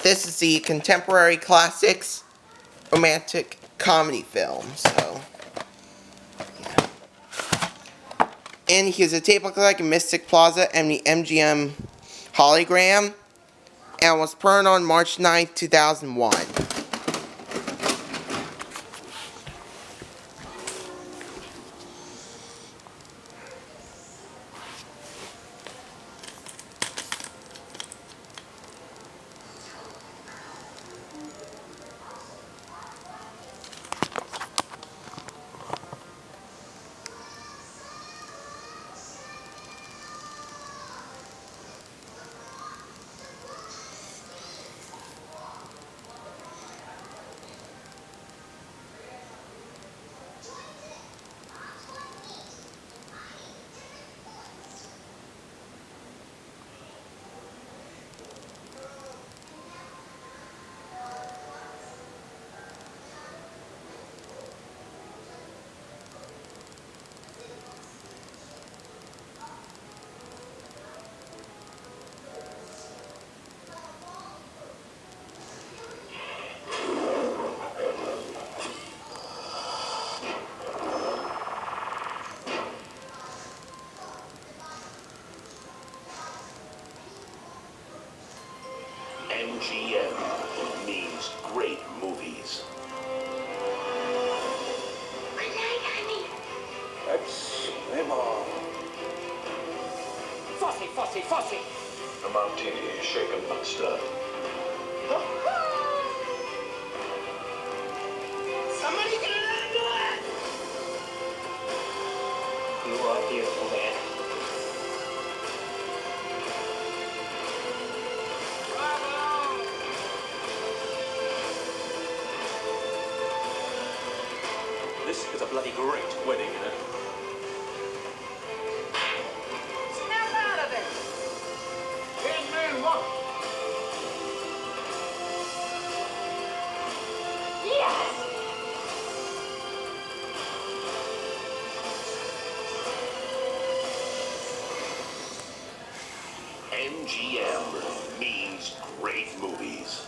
This is the contemporary classics romantic comedy film, so yeah. And here's a tape look like in Mystic Plaza and the MGM hologram, and was printed on March 9th, 2001. MGM means great movies. Good night, honey. That's Emma. Fossy, Fossy, Fossy. A martini shaken not stirred. Somebody get it out of door! You are beautiful, man. This is a bloody great wedding, you know. Snap out of it! Here's man, look! Yes! MGM means great movies.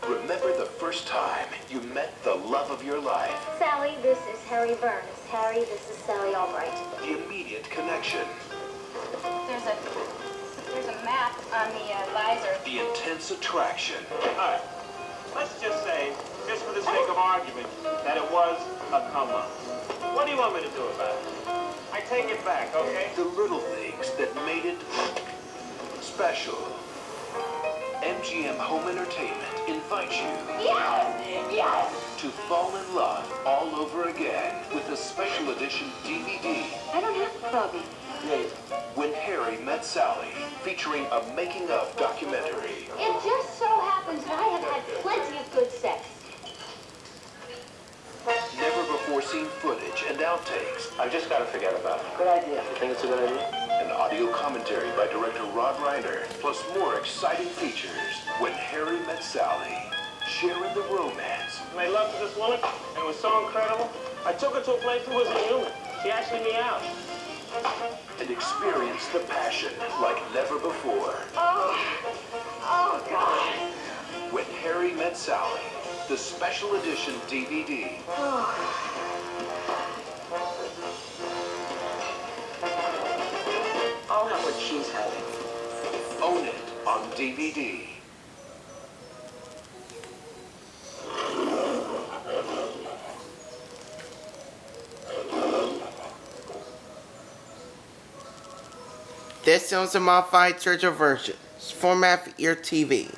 Remember the first time you met the love of your life? Sally, this is Harry Burns. Harry, this is Sally Albright. The immediate connection. There's a map on the visor. The intense attraction. All right. Let's just say, just for the sake of argument, that it was a come-up. What do you want me to do about it? I take it back, okay? The little things that made it special. MGM Home Entertainment invites you Yes! Yes! to fall in love all over again with a special edition DVD, I don't have a buggy. When Harry Met Sally, featuring a making-of documentary. It just so happens that I have had plenty of good sex. Never-before-seen footage and outtakes. I've just got to forget about it. Good idea. You think it's a good idea? An audio commentary by director Rod Reiner, plus more exciting features. When Harry Met Sally, sharing the romance. Made love to this woman, and it was so incredible. I took her to a place that wasn't human. She asked me out. And experience the passion like never before. Oh, God. When Harry Met Sally, the special edition DVD. I'll have what she's having. Own it on DVD. This is a modified surgical version. Format for your TV.